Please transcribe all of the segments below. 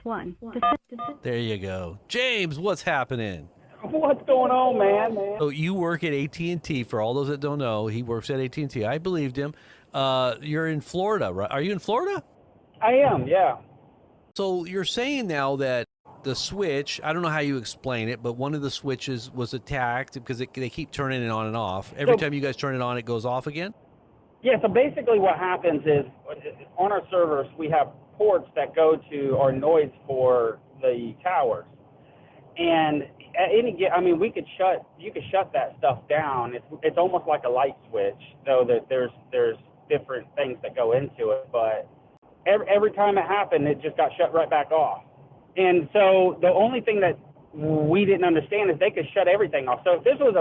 1. There you go. James, what's happening? What's going on, man? So you work at AT&T. For all those that don't know, he works at AT&T. I believed him. You're in Florida, right? Are you in Florida? I am, yeah. So you're saying now that the switch, I don't know how you explain it, but one of the switches was attacked because they keep turning it on and off. Every time you guys turn it on, it goes off again? Yeah, so basically what happens is on our servers, we have ports that go to our nodes for the towers. And at you could shut that stuff down. It's almost like a light switch, though that there's different things that go into it. But every time it happened, it just got shut right back off. And so the only thing that we didn't understand is they could shut everything off. So if this was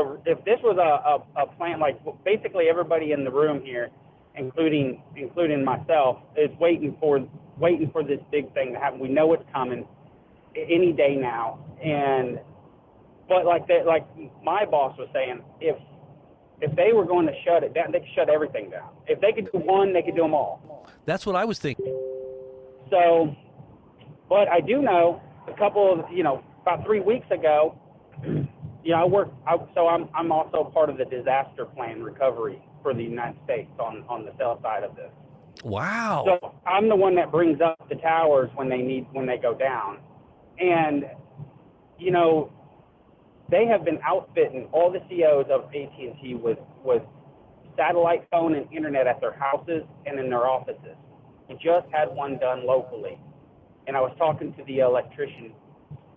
a plant, like basically everybody in the room here, including myself, is waiting for this big thing to happen. We know it's coming any day now. But like my boss was saying, if they were going to shut it down, they could shut everything down. If they could do one, they could do them all. That's what I was thinking. So, but I do know about 3 weeks ago, I'm also part of the disaster plan recovery for the United States on the cell side of this. Wow. So I'm the one that brings up the towers when they go down. And, they have been outfitting all the COs of AT&T with satellite phone and internet at their houses and in their offices. We just had one done locally. And I was talking to the electrician,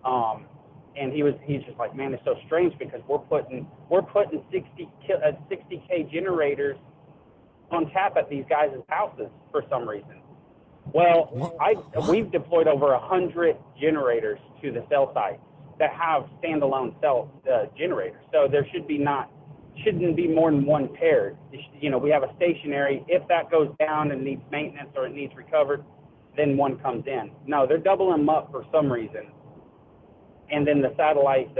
and he's just like, man, it's so strange because we're putting 60K generators on tap at these guys' houses for some reason. Well, we've deployed over 100 generators to the cell sites that have standalone cell generators. So there shouldn't be more than one paired. We have a stationary. If that goes down and needs maintenance or it needs recovered, then one comes in. No, they're doubling them up for some reason. And then the satellite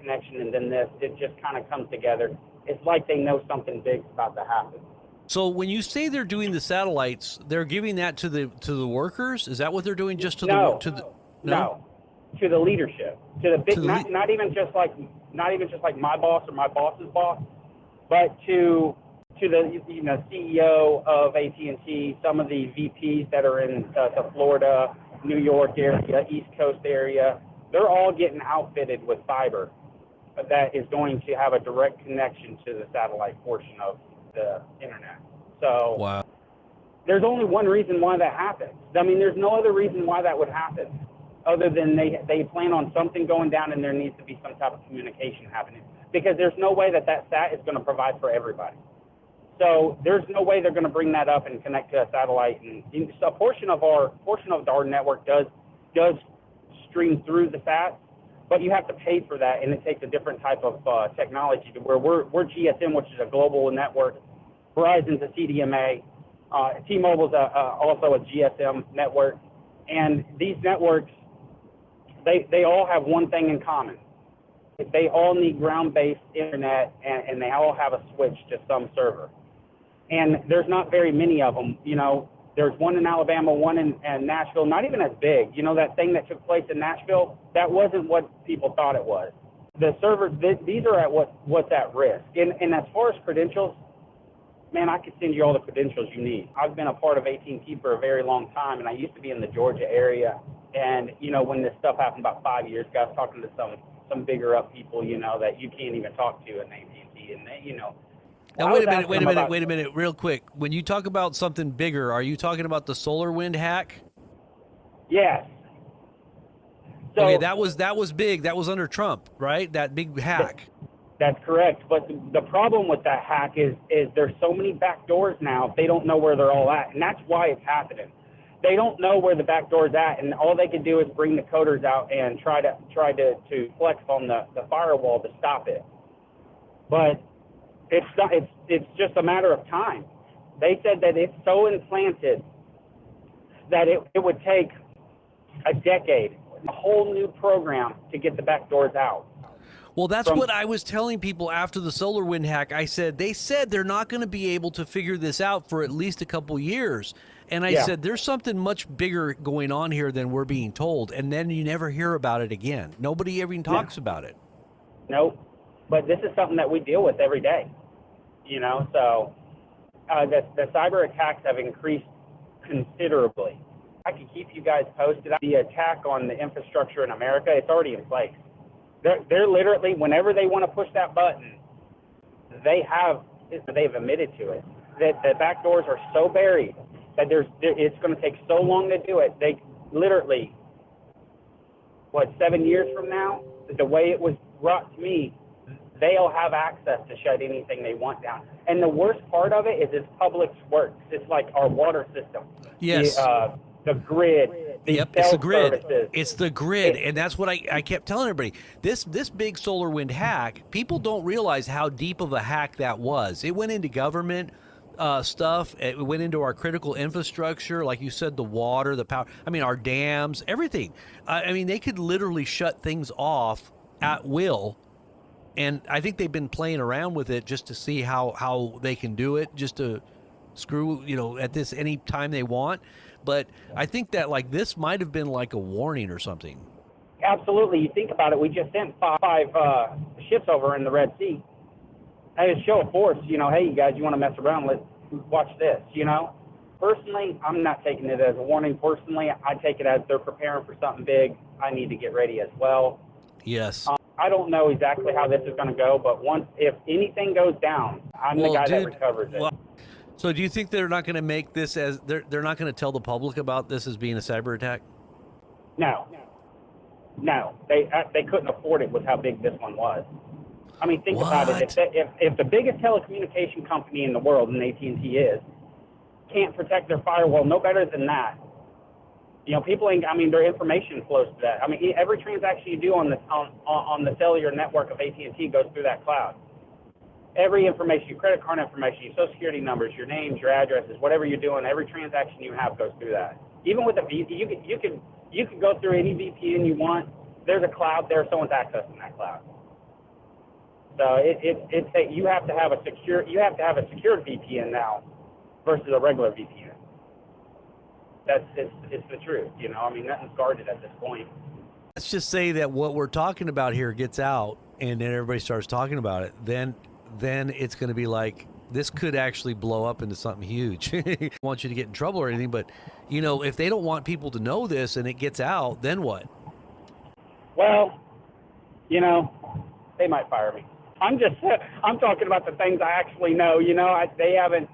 connection, and then it just kind of comes together. It's like they know something big's about to happen. So when you say they're doing the satellites, they're giving that to the workers? Is that what they're doing? Just to No, to the leadership, to the big, not even just like my boss or my boss's boss, but to the CEO of AT&T, some of the VPs that are in the Florida, New York area, East Coast area. They're all getting outfitted with fiber that is going to have a direct connection to the satellite portion of the internet. So wow. There's only one reason why that happens. I mean, there's no other reason why that would happen other than they plan on something going down and there needs to be some type of communication happening, because there's no way that sat is going to provide for everybody. So there's no way they're going to bring that up and connect to a satellite. And a portion of our network does stream through the SAT, but you have to pay for that, and it takes a different type of technology to where we're GSM, which is a global network. Verizon's a CDMA. T-Mobile's also a GSM network. And these networks, they all have one thing in common. They all need ground-based internet, and they all have a switch to some server. And there's not very many of them. There's one in Alabama, one in Nashville, not even as big. That thing that took place in Nashville, that wasn't what people thought it was. The servers, these are at what's at risk. And as far as credentials, man, I could send you all the credentials you need. I've been a part of AT&T for a very long time, and I used to be in the Georgia area. And, when this stuff happened about 5 years ago, I was talking to some bigger up people, that you can't even talk to in AT&T. And Now, wait a minute, real quick. When you talk about something bigger, are you talking about the SolarWind hack? Yes. So, okay, that was big. That was under Trump, right? That big hack. That's correct. But the problem with that hack is there's so many back doors now, they don't know where they're all at. And that's why it's happening. They don't know where the back door's at, and all they can do is bring the coders out and try to flex on the firewall to stop it. But it's just a matter of time. They said that it's so implanted that it would take a decade, a whole new program to get the back doors out. Well, that's what I was telling people after the SolarWind hack. They said they're not going to be able to figure this out for at least a couple years. And I Yeah. said, there's something much bigger going on here than we're being told. And then you never hear about it again. Nobody even talks about it. Nope. But this is something that we deal with every day, you know. So the cyber attacks have increased considerably. I can keep you guys posted. The attack on the infrastructure in America, it's already in place. They're literally, whenever they want to push that button, they've admitted to it. That the back doors are so buried that it's going to take so long to do it. They literally, 7 years from now, the way it was brought to me, they'll have access to shut anything they want down. And the worst part of it is it's public works. It's like our water system. Yes. The grid. Yep, it's the grid. Services. It's the grid, and that's what I kept telling everybody. This big SolarWind hack, people don't realize how deep of a hack that was. It went into government stuff. It went into our critical infrastructure, like you said, the water, the power. I mean, our dams, everything. I mean, they could literally shut things off at will. And I think they've been playing around with it just to see how they can do it, just to screw, at this any time they want. But I think that like this might have been like a warning or something. Absolutely. You think about it. We just sent five ships over in the Red Sea. And it's show of force, hey, you guys, you want to mess around? Let's watch this, Personally, I'm not taking it as a warning. Personally, I take it as they're preparing for something big. I need to get ready as well. Yes. I don't know exactly how this is going to go, but if anything goes down, I'm the guy that recovers it. So do you think they're not going to make this as they're not going to tell the public about this as being a cyber attack? No, they couldn't afford it with how big this one was. I mean, think about it. If the biggest telecommunication company in the world, and AT&T is, can't protect their firewall no better than that, people ain't. I mean, their information flows to that. I mean, every transaction you do on the cellular network of AT&T goes through that cloud. Every information, your credit card information, your social security numbers, your names, your addresses, whatever you're doing, every transaction you have goes through that. Even with a VPN, you can go through any VPN you want. There's a cloud there, someone's accessing that cloud. So you have to have a secured VPN now versus a regular VPN. It's the truth, I mean, nothing's guarded at this point. Let's just say that what we're talking about here gets out, and then everybody starts talking about it. Then it's going to be like, this could actually blow up into something huge. I want you to get in trouble or anything, but if they don't want people to know this and it gets out, then what? Well, they might fire me. I'm talking about the things I actually know. They haven't.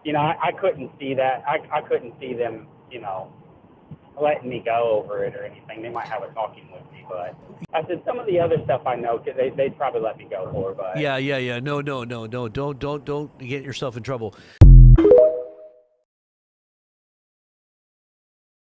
I couldn't see that. I couldn't see them. Letting me go over it or anything. They might have a talking with me, but I said some of the other stuff I know, they'd probably let me go for. But yeah. No. Don't get yourself in trouble.